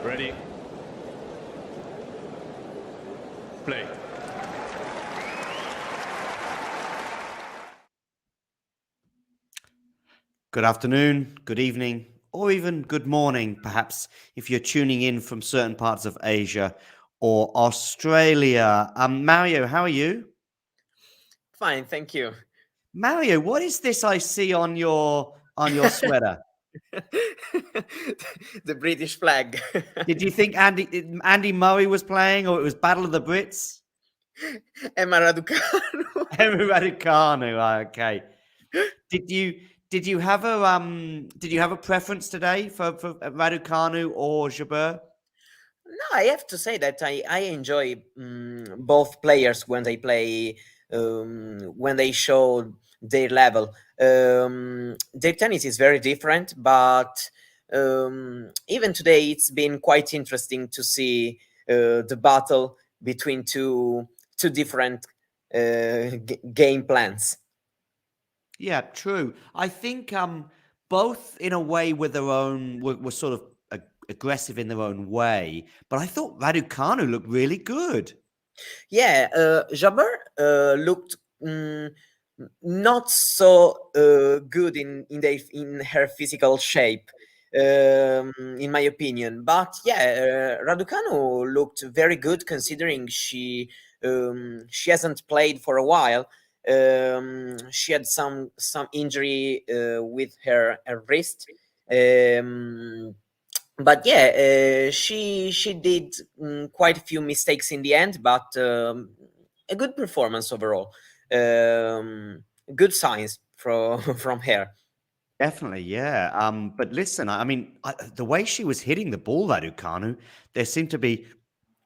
Ready? Play. Good afternoon, good evening, or even good morning, perhaps, if you're tuning in from certain parts of Asia or Australia. Mario, how are you? Fine, thank you. Mario, what is this I see on your sweater? The British flag. Did you think Andy Murray was playing, or it was Battle of the Brits? Emma Raducanu. Emma Raducanu. Okay. Did you have a preference today for Raducanu or Jabeur? No, I have to say that I enjoy both players when they play, when they show their level. Their tennis is very different, but even today it's been quite interesting to see the battle between two different game plans. Yeah, true. I think both in a way with their own were sort of aggressive in their own way, but I thought Raducanu looked really good. Yeah, Jabeur looked not so good in her physical shape, in my opinion. But yeah, Raducanu looked very good considering she hasn't played for a while. She had some injury with her wrist. Um, but yeah, she did quite a few mistakes in the end, but a good performance overall. Good signs from from her. Definitely, yeah. But listen, I mean, the way she was hitting the ball, Raducanu, there seemed to be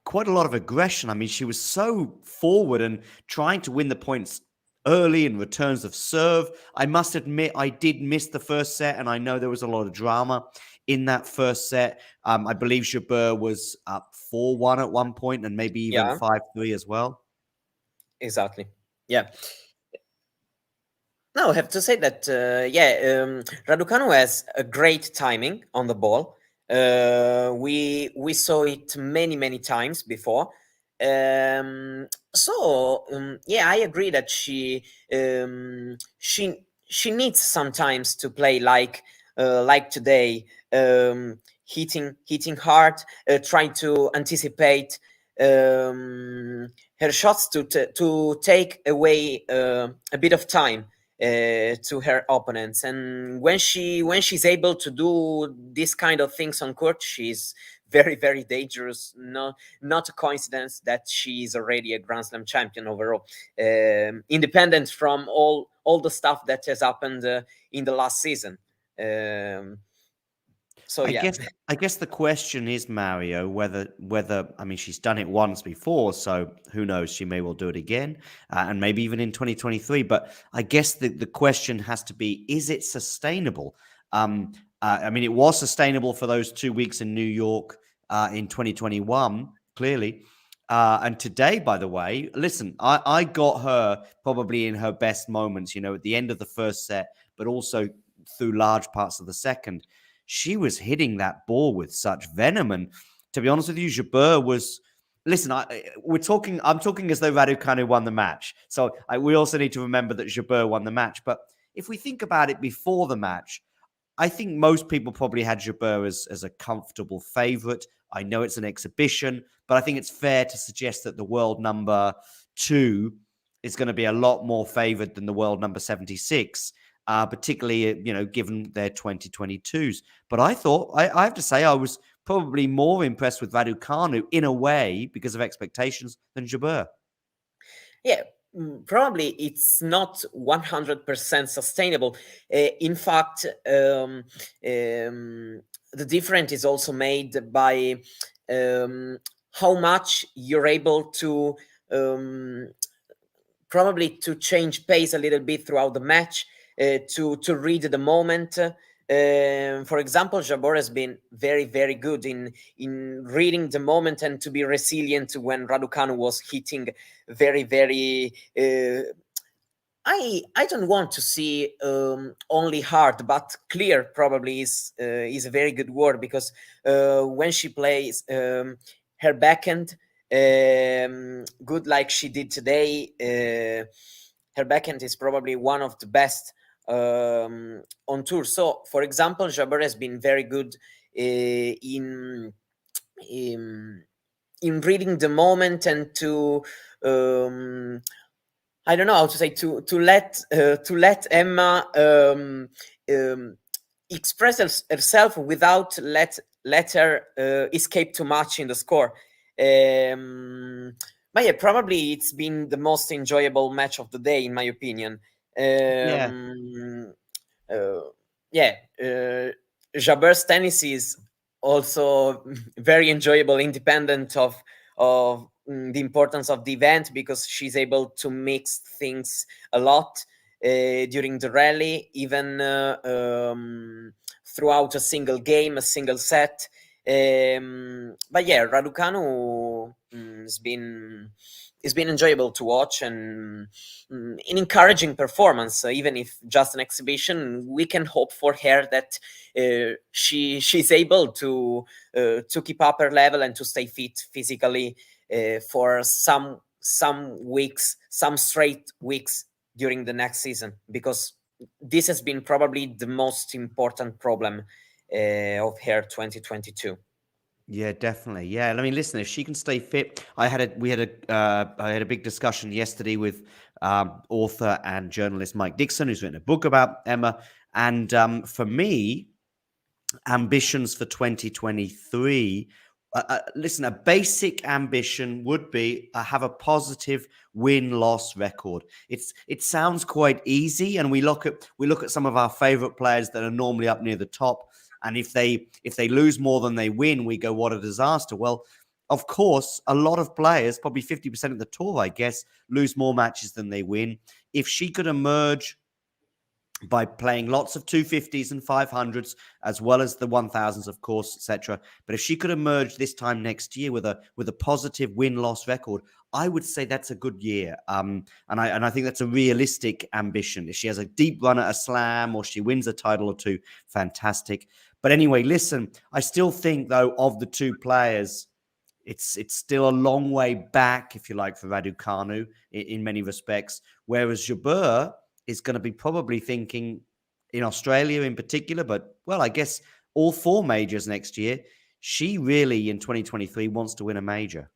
quite a lot of aggression. I mean, she was so forward and trying to win the points early in returns of serve. I must admit, I did miss the first set, and I know there was a lot of drama in that first set. I believe Jabeur was up 4-1 at one point, and maybe even Yeah, 5-3 as well. exactly. Yeah. No, I have to say that yeah, Raducanu has a great timing on the ball. We saw it many times before. Yeah, I agree that she needs sometimes to play like today, hitting hard, trying to anticipate her shots to take away a bit of time to her opponents. And when she's able to do this kind of things on court, she's very dangerous. Not a coincidence that she's already a Grand Slam champion overall, independent from all the stuff that has happened in the last season. So I yeah. guess the question is, Mario, whether I mean, she's done it once before, so who knows? She may well do it again, and maybe even in 2023. But I guess the question has to be: is it sustainable? I mean, it was sustainable for those 2 weeks in New York in 2021, clearly. And today, by the way, listen, I got her probably in her best moments. You know, at the end of the first set, but also through large parts of the second. She was hitting that ball with such venom. And to be honest with you, Jabeur was. Listen, I'm talking as though Raducanu won the match. So we also need to remember that Jabeur won the match. But if we think about it before the match, I think most people probably had Jabeur as a comfortable favorite. I know it's an exhibition, but I think it's fair to suggest that the world number 2 is going to be a lot more favored than the world number 76. Particularly, given their 2022s. But I thought, I have to say, I was probably more impressed with Raducanu in a way because of expectations than Jabeur. Yeah, probably it's not 100% sustainable. In fact, the difference is also made by how much you're able to probably to change pace a little bit throughout the match, to read the moment. For example, Jabeur has been very good in reading the moment and to be resilient when Raducanu was hitting very I don't want to see only hard, but clear probably is a very good word, because when she plays her backhand good like she did today, her backhand is probably one of the best on tour. So, for example, Jabeur has been very good in reading the moment and to I don't know how to say, to let Emma express herself without let her escape too much in the score. But yeah, probably it's been the most enjoyable match of the day, in my opinion. Yeah. Yeah, Jabeur's tennis is also very enjoyable, independent of the importance of the event, because she's able to mix things a lot during the rally, even throughout a single game, a single set. But yeah, Raducanu has been enjoyable to watch, and an encouraging performance. Even if just an exhibition, we can hope for her that she's able to keep up her level and to stay fit physically for some weeks, some straight weeks during the next season, because this has been probably the most important problem of her 2022. Yeah, definitely. Yeah, I mean, listen, if she can stay fit, I had a big discussion yesterday with author and journalist Mike Dixon, who's written a book about Emma. And for me, ambitions for 2023. Listen, a basic ambition would be have a positive win-loss record. It sounds quite easy, and we look at some of our favorite players that are normally up near the top. And if they lose more than they win, we go, what a disaster. Well, of course, a lot of players, probably 50% of the tour, I guess, lose more matches than they win. If she could emerge by playing lots of 250s and 500s, as well as the 1000s, of course, etc. But if she could emerge this time next year with a positive win-loss record, I would say that's a good year. And I think that's a realistic ambition. If she has a deep run at a slam or she wins a title or two, fantastic. But anyway, listen, I still think, though, of the two players, it's still a long way back, if you like, for Raducanu in many respects, whereas Jabeur is going to be probably thinking, in Australia in particular, but, well, I guess all four majors next year, she really, in 2023, wants to win a major.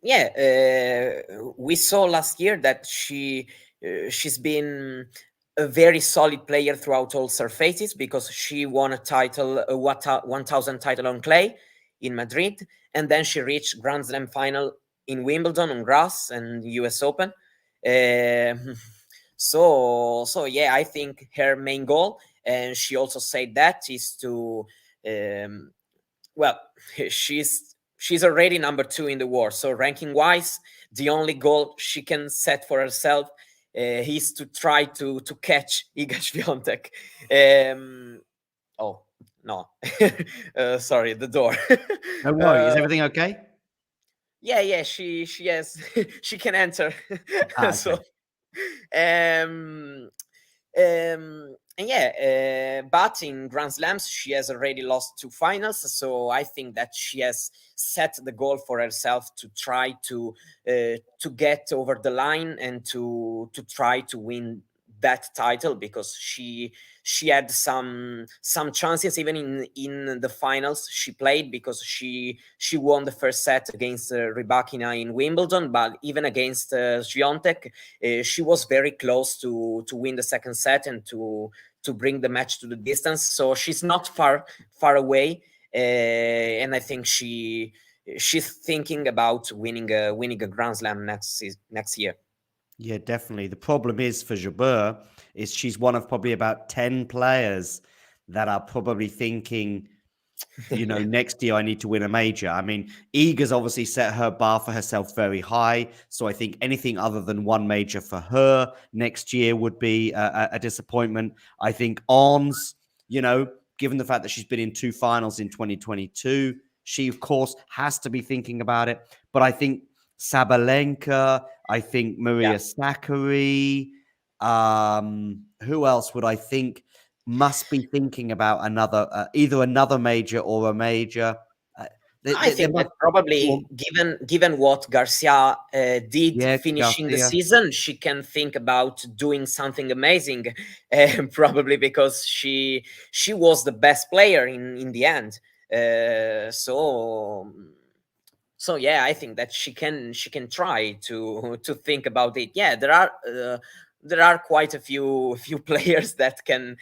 Yeah, we saw last year that she's been a very solid player throughout all surfaces, because she won a title, a 1000 title on clay in Madrid, and then she reached Grand Slam final in Wimbledon on grass and US Open. So yeah, I think her main goal, and she also said that, is to well, she's already number 2 in the world. So ranking wise, the only goal she can set for herself is to try to catch Iga Swiatek. Oh no, sorry, the door. Don't worry, is everything okay? Yeah, she has she can enter. Okay. So and yeah, but in Grand Slams she has already lost 2 finals, so I think that she has set the goal for herself to try to get over the line and to try to win that title, because she had some chances even in the finals she played, because she won the first set against Rybakina in Wimbledon, but even against Swiatek she was very close to win the second set and to bring the match to the distance. So she's not far away, and I think she's thinking about winning a Grand Slam next year. Yeah, definitely. The problem is for Jabeur is she's one of probably about 10 players that are probably thinking, next year I need to win a major. I mean, Iga's obviously set her bar for herself very high. So I think anything other than one major for her next year would be a disappointment. I think Ons, given the fact that she's been in 2 finals in 2022, she, of course, has to be thinking about it. But I think Sabalenka, I think Maria Sakkari, Who else would I think must be thinking about either another major or a major? I think that probably, given what Garcia did Yeah, finishing the Garcia. season, she can think about doing something amazing. Probably because she was the best player in the end. So yeah, I think that she can try to think about it. Yeah, there are quite a few players that can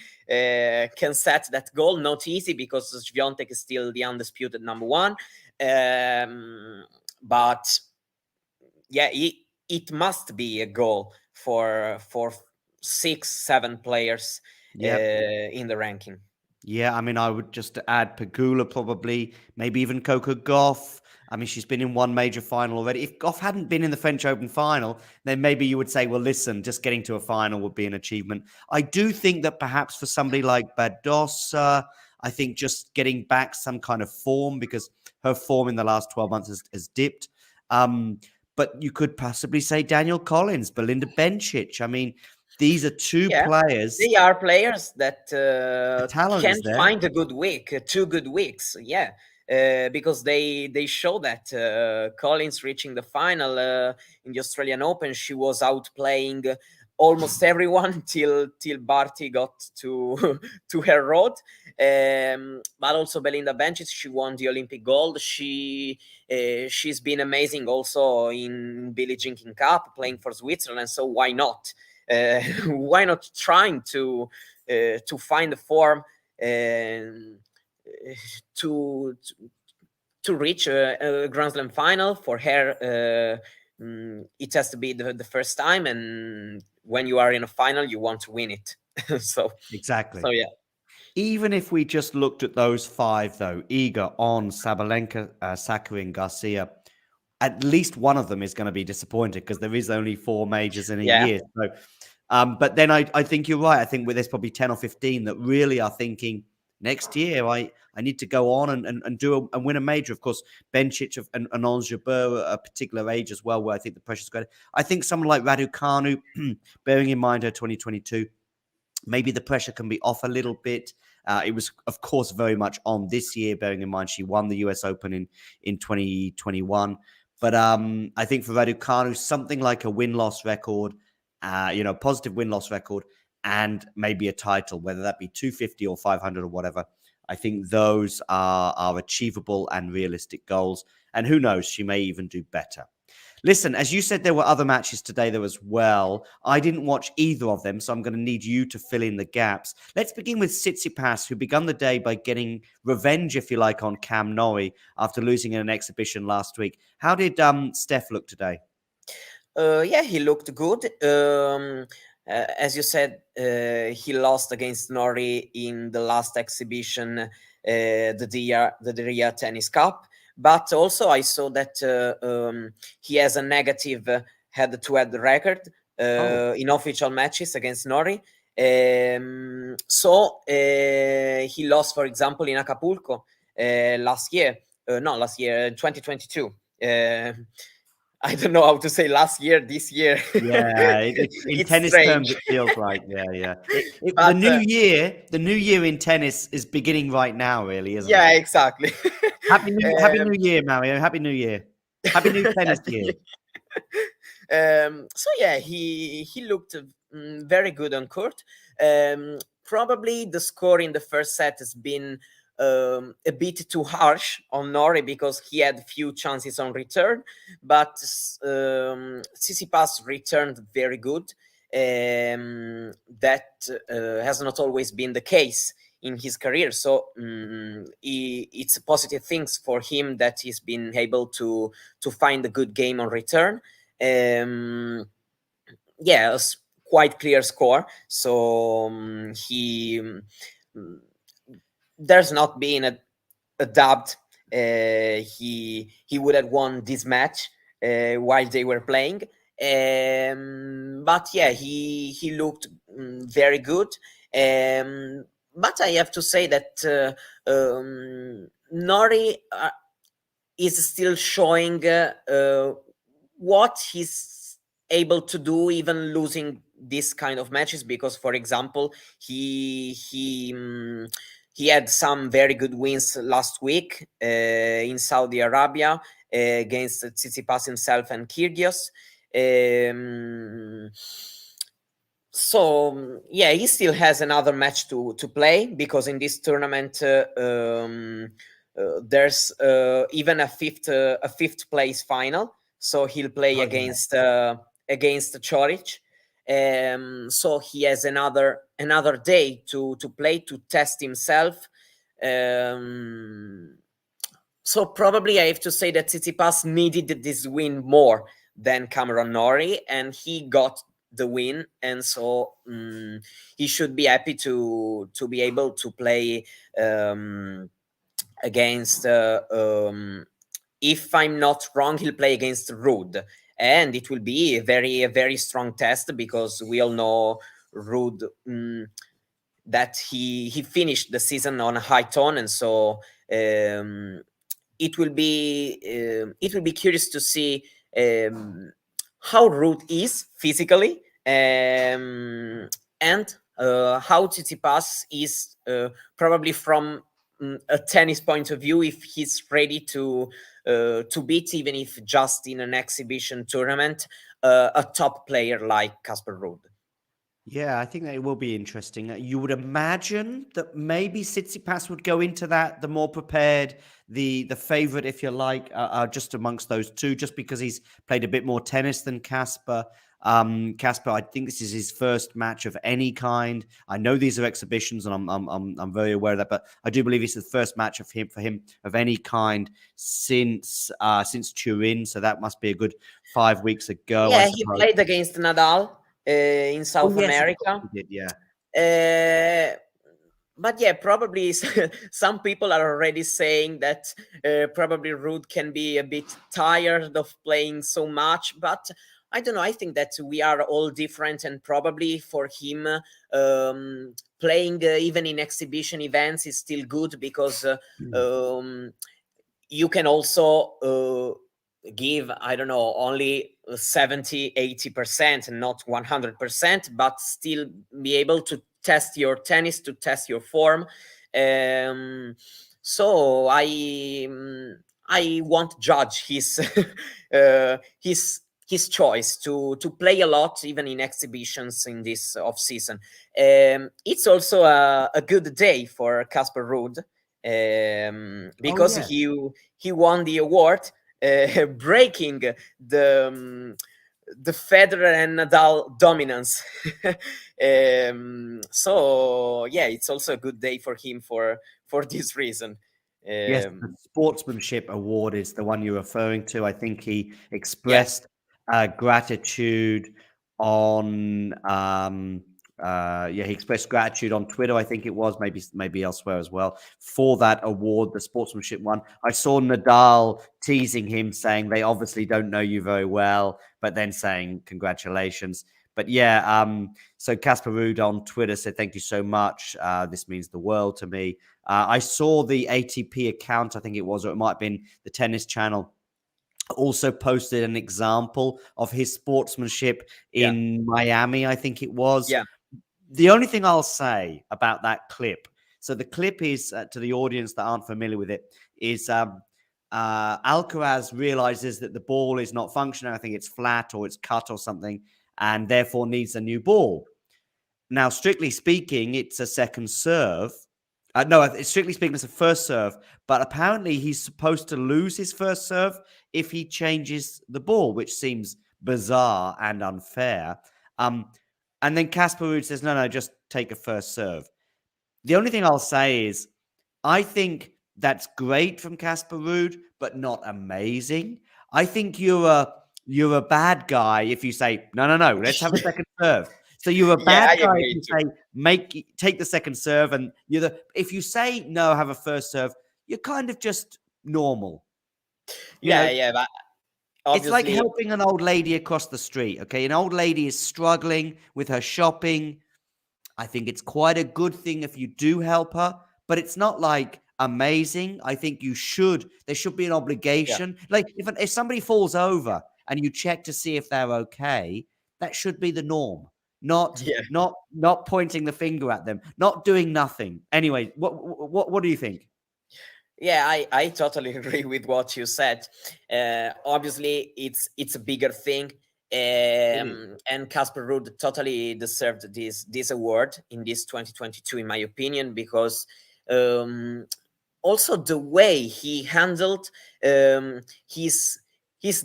set that goal. Not easy, because Swiatek is still the undisputed number one. But yeah, it must be a goal for 6-7 players in the ranking. Yeah, I mean, I would just add Pegula, probably, maybe even Coco Gauff. I mean, she's been in one major final already. If Gauff hadn't been in the French Open final, then maybe you would say, well, listen, just getting to a final would be an achievement. I do think that perhaps for somebody like Badosa, I think just getting back some kind of form, because her form in the last 12 months has dipped. But you could possibly say Daniel Collins, Belinda Bencic. I mean, these are two players. They are players that can find a good week, 2 good weeks. Yeah. Because they show that Collins reaching the final in the Australian Open, she was outplaying almost everyone till Barty got to her road. But also Belinda Bencic, she won the Olympic gold. She's been amazing also in Billie Jean King Cup, playing for Switzerland. So why not? Why not trying to find a form to reach a Grand Slam final? For her, it has to be the first time, and when you are in a final, you want to win it. Exactly. So yeah. Even if we just looked at those 5, though, Iga, Ons, Sabalenka, Sakkari, Garcia, at least one of them is going to be disappointed, because there is only 4 majors in a year. So, but then I think you're right. I think there's probably 10 or 15 that really are thinking, next year I need to go on and win a major. Of course, Bencic and Ons Jabeur are a particular age as well, where I think the pressure's greater. I think someone like Raducanu, bearing in mind her 2022, maybe the pressure can be off a little bit. It was, of course, very much on this year, bearing in mind she won the US Open in 2021. But I think for Raducanu, something like a win-loss record, positive win-loss record, and maybe a title, whether that be 250 or 500 or whatever. I think those are achievable and realistic goals. And who knows, she may even do better. Listen, as you said, there were other matches today there as well. I didn't watch either of them, so I'm going to need you to fill in the gaps. Let's begin with Tsitsipas, who began the day by getting revenge, if you like, on Cam Norrie after losing in an exhibition last week. How did Steph look today? Yeah, he looked good. As you said, he lost against Norrie in the last exhibition, the Diriyah Tennis Cup. But also I saw that he has a negative head-to-head record in official matches against Norrie. So he lost, for example, in Acapulco last year, 2022. I don't know how to say last year, this year. Yeah, in tennis strange terms, it feels like, yeah. But, the new year in tennis is beginning right now, really, isn't it? Yeah, exactly. Happy New Year, Mario. Happy New Year. Happy New Tennis Year. So yeah, he looked very good on court. Probably the score in the first set has been a bit too harsh on Norrie, because he had few chances on return, but Tsitsipas returned very good. That has not always been the case in his career, so it's a positive things for him that he's been able to find a good game on return. Yeah, a quite clear score. So there's not been a doubt he would have won this match while they were playing. But yeah, he looked very good. But I have to say that Norrie is still showing what he's able to do, even losing this kind of matches because, for example, he had some very good wins last week in Saudi Arabia against Tsitsipas himself and Kyrgios. So yeah, he still has another match to play because in this tournament there's even a fifth place final. So he'll play against Coric. So he has another day to play to test himself. So probably I have to say that Tsitsipas needed this win more than Cameron Norrie, and he got the win, and so he should be happy to be able to play against. If I'm not wrong, he'll play against Ruud, and it will be a very strong test because we all know Ruud that he finished the season on a high tone, and so it will be curious to see how Ruud is physically, and how Tsitsipas is probably from a tennis point of view, if he's ready to beat, even if just in an exhibition tournament, a top player like Casper Ruud. Yeah, I think that it will be interesting. You would imagine that maybe Tsitsipas would go into that the more prepared, the favorite, if you like, just amongst those two, just because he's played a bit more tennis than Casper. Casper, I think this is his first match of any kind. I know these are exhibitions, and I'm very aware of that, but I do believe it's the first match for him of any kind since Turin. So that must be a good 5 weeks ago. Yeah, he played against Nadal in South America. He did, yeah. But yeah, probably some people are already saying that probably Ruud can be a bit tired of playing so much, but I don't know. I think that we are all different, and probably for him, playing even in exhibition events is still good because you can also give, I don't know, only 70-80% and not 100%, but still be able to test your tennis, to test your form. So I won't judge his choice to play a lot even in exhibitions in this off season. It's also a good day for Casper Ruud because he won the award, breaking the Federer and Nadal dominance. So yeah, it's also a good day for him for this reason. Yes, the sportsmanship award is the one you're referring to. I think he expressed gratitude on he expressed gratitude on Twitter, I think it was, maybe elsewhere as well, for that award, the sportsmanship one. I saw Nadal teasing him, saying they obviously don't know you very well, but then saying congratulations. But yeah, so Casper Ruud on Twitter said, thank you so much. This means the world to me. I saw the ATP account, I think it was, or it might have been the Tennis Channel, also posted an example of his sportsmanship in Miami, I think it was. Yeah. The only thing I'll say about that clip, so the clip is, to the audience that aren't familiar with it, is Alcaraz realizes that the ball is not functioning. I think it's flat or it's cut or something, and therefore needs a new ball. Now, strictly speaking, it's a second serve. No, strictly speaking, it's a first serve, but apparently he's supposed to lose his first serve if he changes the ball, which seems bizarre and unfair. And then Casper Ruud says, no, just take a first serve. The only thing I'll say is I think that's great from Casper Ruud, but not amazing. I think you're a bad guy if you say, no, let's have a second serve. So you're a bad guy if you say, take the second serve, and if you say no, have a first serve, you're kind of just normal. But it's like helping an old lady across the street. Okay, an old lady is struggling with her shopping. I think it's quite a good thing if you do help her, but it's not like amazing. I think there should be an obligation. Like if somebody falls over and you check to see if they're okay, that should be the norm. not pointing the finger at them, not doing nothing. Anyway, what do you think? Yeah, I totally agree with what you said. Obviously, it's a bigger thing, and Casper Ruud totally deserved this award in this 2022, in my opinion, because also the way he handled his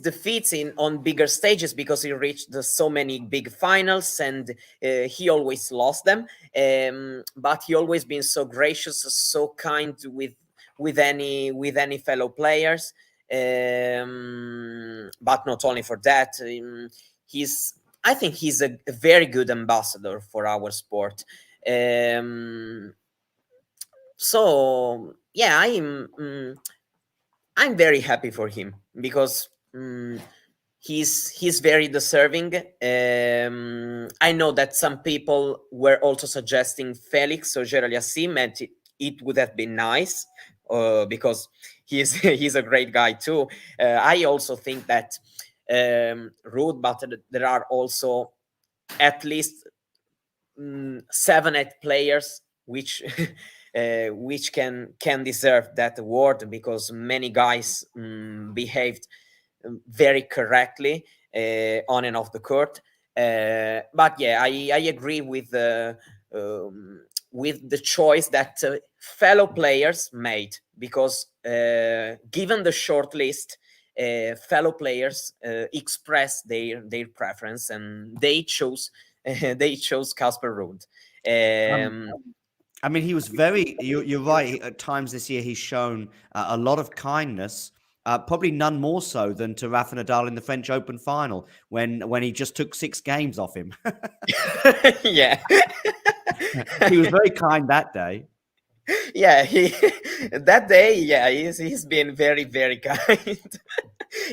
defeats on bigger stages, because he reached so many big finals, and he always lost them. But he always been so gracious, so kind with any fellow players. But not only for that, I think he's a very good ambassador for our sport. So yeah, I'm very happy for him, because he's very deserving. I know that some people were also suggesting Felix or Geraliassim, and it would have been nice, because he's a great guy too. I also think that Ruud, but there are also at least 7-8 players which which can deserve that award, because many guys behaved very correctly on and off the court. But yeah, I agree with the choice that fellow players made, because given the short list, fellow players expressed their preference, and they chose Casper Ruud. I mean, he was very. You're right. At times this year, he's shown a lot of kindness. Probably none more so than to Rafa Nadal in the French Open final, when he just took 6 games off him. Yeah. He was very kind that day. Yeah, that day, yeah, he's been very, very kind.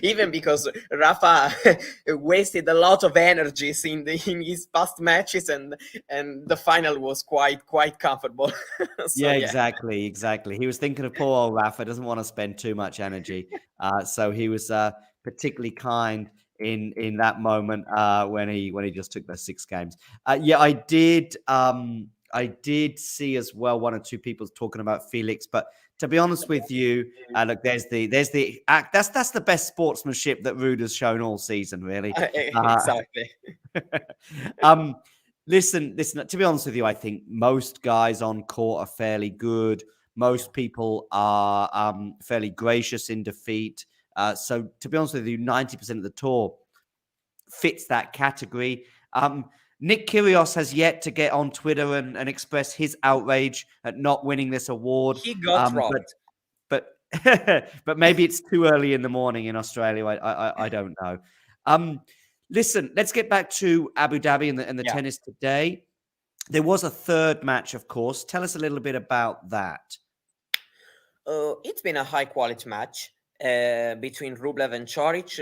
Even because Rafa wasted a lot of energies in his past matches, and the final was quite comfortable. So, yeah, exactly. He was thinking of poor old Rafa. Doesn't want to spend too much energy, so he was particularly kind in that moment when he just took those 6 games. Yeah, I did see as well 1 or 2 people talking about Felix, but to be honest with you, look, there's the act. That's the best sportsmanship that Ruud has shown all season, really. Exactly. Listen. To be honest with you, I think most guys on court are fairly good. Most people are fairly gracious in defeat. So to be honest with you, 90% of the tour fits that category. Nick Kyrgios has yet to get on Twitter and express his outrage at not winning this award. He got robbed. But but maybe it's too early in the morning in Australia. I don't know. Listen, let's get back to Abu Dhabi and the tennis today. There was a third match, of course. Tell us a little bit about that. It's been a high quality match between Rublev and Coric.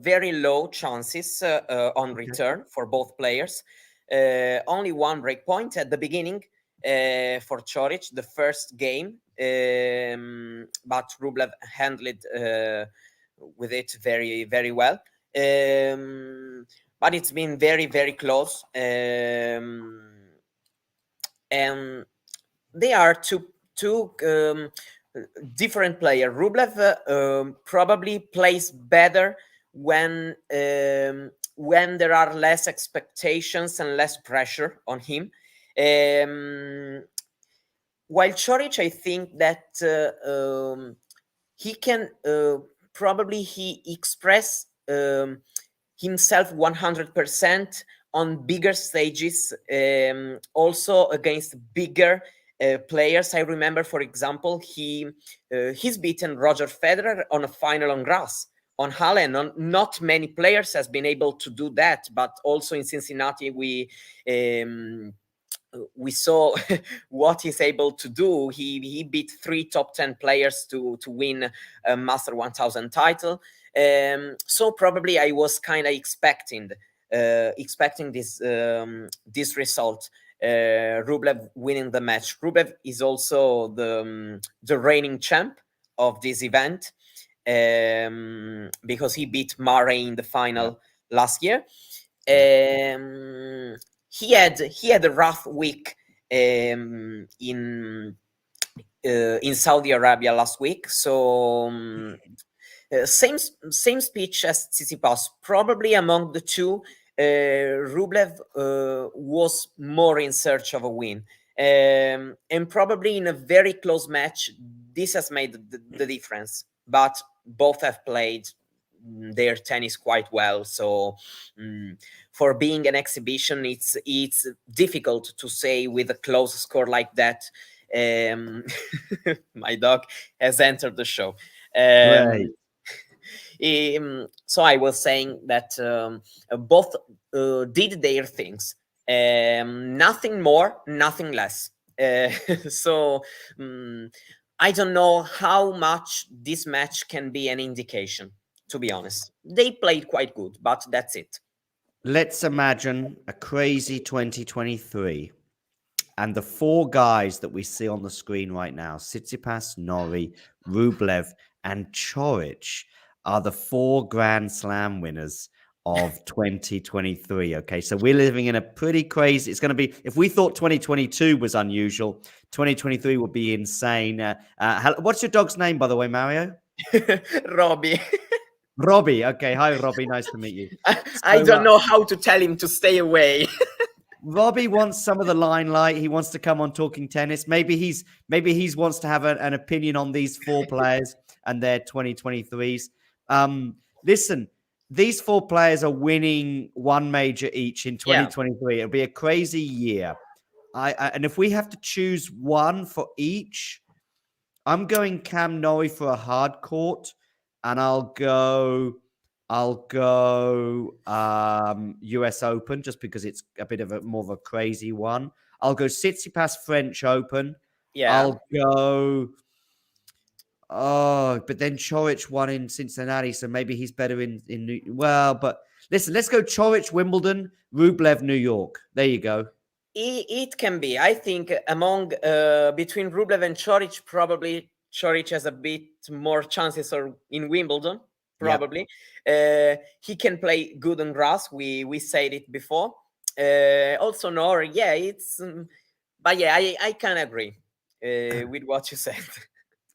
Very low chances on return for both players. Only 1 break point at the beginning for Coric, the first game, but Rublev handled it with it very, very well. But it's been very, very close. And they are two different player. Rublev probably plays better when there are less expectations and less pressure on him. While Coric, I think that he can probably express himself 100% on bigger stages, also against bigger players. I remember, for example, he's beaten Roger Federer on a final on grass, on Halle, and not many players has been able to do that. But also in Cincinnati, we saw what he's able to do. He beat 3 top 10 players to win a Master 1000 title. So probably I was kind of expecting this result. Rublev winning the match. Rublev is also the reigning champ of this event, because he beat Murray in the final last year. he had a rough week in Saudi Arabia last week. So same speech as Tsitsipas. Probably among the two, Rublev was more in search of a win. And probably in a very close match, this has made the difference. But both have played their tennis quite well. So for being an exhibition, it's difficult to say with a close score like that. My dog has entered the show. Right. So I was saying that both did their things. Nothing more, nothing less. So I don't know how much this match can be an indication, to be honest. They played quite good, but that's it. Let's imagine a crazy 2023. And the four guys that we see on the screen right now, Tsitsipas, Norrie, Rublev, and Coric, are the four Grand Slam winners of 2023. Okay, so we're living in a pretty crazy, it's going to be, if we thought 2022 was unusual, 2023 would be insane. What's your dog's name, by the way, Mario? Robbie. Robbie. Okay, hi, Robbie. Nice to meet you. I don't know how to tell him to stay away. Robbie wants some of the limelight. He wants to come on Talking Tennis. Maybe he's wants to have an opinion on these four players and their 2023s. Listen, these four players are winning one major each in 2023. It'll be a crazy year. And if we have to choose one for each, I'm going Cam Norrie for a hard court, and I'll go US Open just because it's a bit of a more of a crazy one. I'll go Tsitsipas French Open. Yeah. I'll go. Oh, but then Coric won in Cincinnati, so maybe he's better in well. But listen, let's go Coric Wimbledon, Rublev New York. There you go. It can be. I think among between Rublev and Coric, probably Coric has a bit more chances in Wimbledon. Probably. He can play good on grass. We said it before. Also Norrie, it's but I can agree with what you said.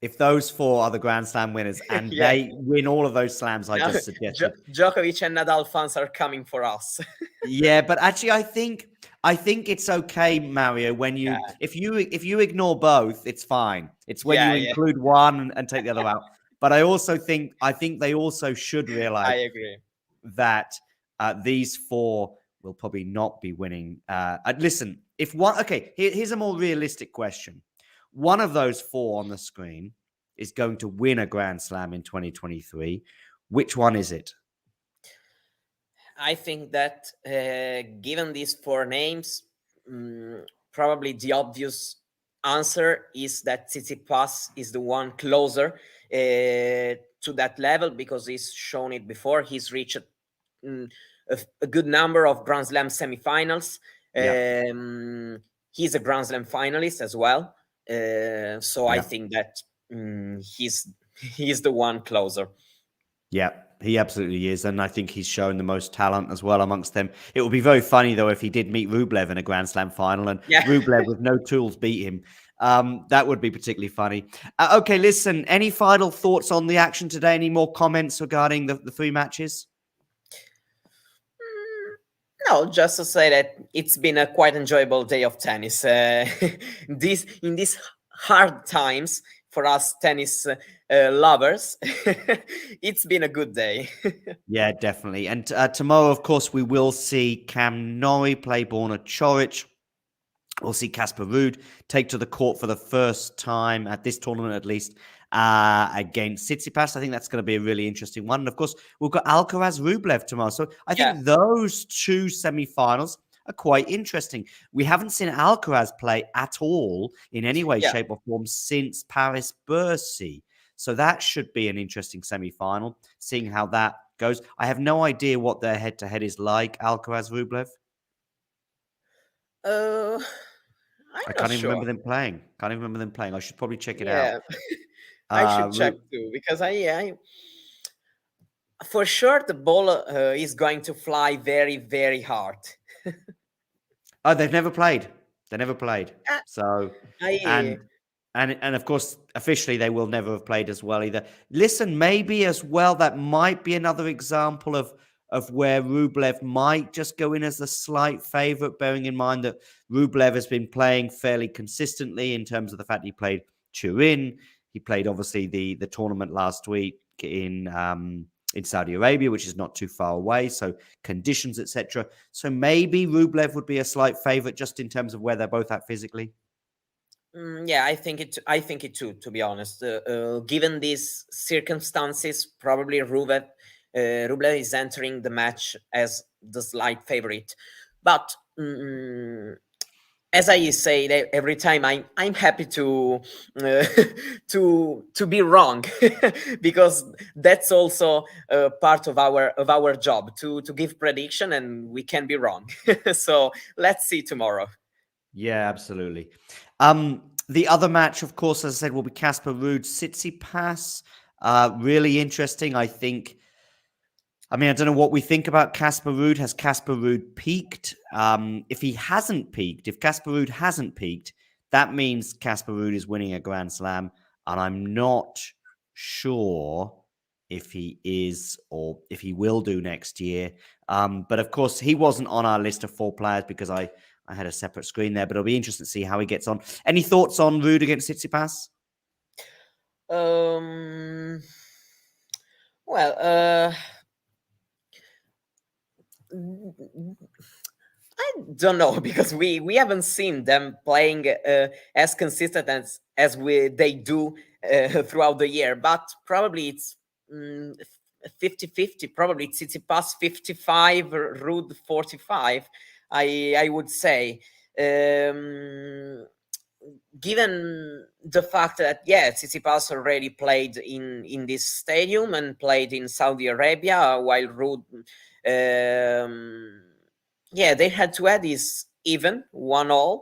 If those four are the Grand Slam winners and they win all of those slams I just suggested. Djokovic and Nadal fans are coming for us. Yeah, but actually I think it's okay, Mario, when you if you ignore both, it's fine. It's when you include one and take the other out. But I think they also should realize I agree that these four will probably not be winning. Listen, if one, here's a more realistic question. One of those four on the screen is going to win a Grand Slam in 2023. Which one is it? I think that given these four names, probably the obvious answer is that Tsitsipas is the one closer to that level because he's shown it before. He's reached a good number of Grand Slam semifinals. He's a Grand Slam finalist as well. I think that he's the one closer. Yeah, he absolutely is. And I think he's shown the most talent as well amongst them. It would be very funny, though, if he did meet Rublev in a Grand Slam final and Rublev with no tools beat him. That would be particularly funny. Okay, listen, any final thoughts on the action today? Any more comments regarding the three matches? No, just to say that it's been a quite enjoyable day of tennis. In these hard times for us tennis lovers, it's been a good day. Yeah, definitely. And tomorrow, of course, we will see Cam Norrie play Borna Coric. We'll see Casper Ruud take to the court for the first time at this tournament, at least, against Tsitsipas. I think that's going to be a really interesting one. And of course, we've got Alcaraz Rublev tomorrow. So I think those two semifinals are quite interesting. We haven't seen Alcaraz play at all in any way, shape, or form since Paris-Bercy. So that should be an interesting semifinal, seeing how that goes. I have no idea what their head-to-head is like, Alcaraz Rublev. I can't even remember them playing. I should probably check it out. I should check too, because I for sure the ball is going to fly very, very hard. Oh, they've never played. They never played. Uh, So, I and and of course, officially, they will never have played as well either. Listen, maybe as well, that might be another example of where Rublev might just go in as a slight favourite, bearing in mind that Rublev has been playing fairly consistently in terms of the fact he played Turin. He played obviously the tournament last week in Saudi Arabia, which is not too far away. So conditions, etc. So maybe Rublev would be a slight favourite just in terms of where they're both at physically. Yeah, I think it. I think it too. To be honest, given these circumstances, probably Rublev is entering the match as the slight favorite. But as I say every time, I'm happy to to be wrong because that's also part of our job to give prediction, and we can be wrong. So let's see tomorrow. Yeah, absolutely. The other match, of course, as I said, will be Casper Ruud Tsitsipas. Really interesting, I think. I mean, I don't know what we think about Casper Ruud. Has Casper Ruud peaked? If he hasn't peaked, if Casper Ruud hasn't peaked, that means Casper Ruud is winning a Grand Slam, and I'm not sure if he is or if he will do next year. But of course, he wasn't on our list of 4 players because I had a separate screen there. But it'll be interesting to see how he gets on. Any thoughts on Ruud against Tsitsipas? Well, I don't know because we haven't seen them playing as consistent as they do throughout the year. But probably it's 50-50. Probably Tsitsipas 55, Ruud 45. I would say. Given the fact that Tsitsipas already played in this stadium and played in Saudi Arabia, while Ruud, they had to add this even 1-1,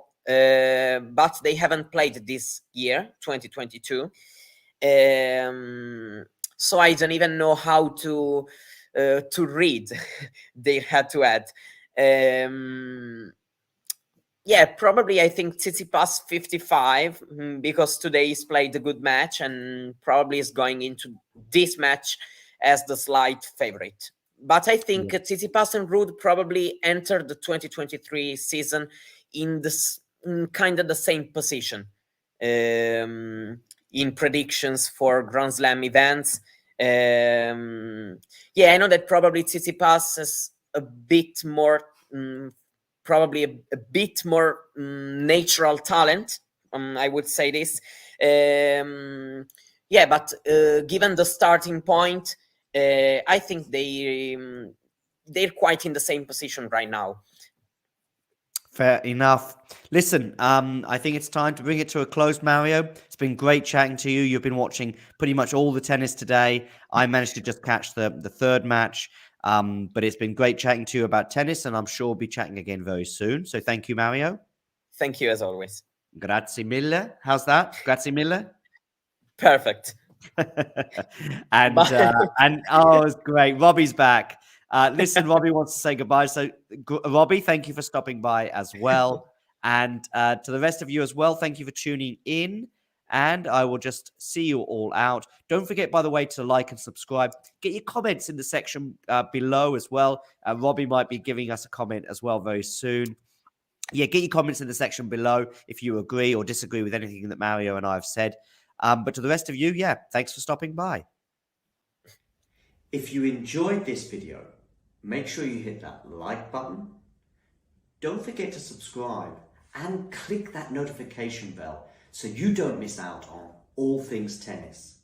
but they haven't played this year, 2022. So I don't even know how to read. They had to add. Probably I think Tsitsipas 55 because today he's played a good match and probably is going into this match as the slight favorite. But I think Tsitsipas and Ruud probably entered the 2023 season in kind of the same position in predictions for Grand Slam events. I know that probably Tsitsipas has a bit more probably a bit more natural talent. I would say this. But given the starting point, I think they're quite in the same position right now. Fair enough. Listen, I think it's time to bring it to a close, Mario. It's been great chatting to you. You've been watching pretty much all the tennis today. I managed to just catch the third match. But it's been great chatting to you about tennis, and I'm sure we'll be chatting again very soon. So thank you, Mario. Thank you, as always. Grazie mille. How's that? Grazie mille. Perfect. and oh, it's great. Robbie's back. Listen, Robbie wants to say goodbye. So, Robbie, thank you for stopping by as well. And to the rest of you as well, thank you for tuning in. And I will just see you all out. Don't forget, by the way, to like and subscribe. Get your comments in the section below as well. Robbie might be giving us a comment as well very soon. Yeah, get your comments in the section below if you agree or disagree with anything that Mario and I have said. But to the rest of you, thanks for stopping by. If you enjoyed this video, make sure you hit that like button. Don't forget to subscribe and click that notification bell so you don't miss out on all things tennis.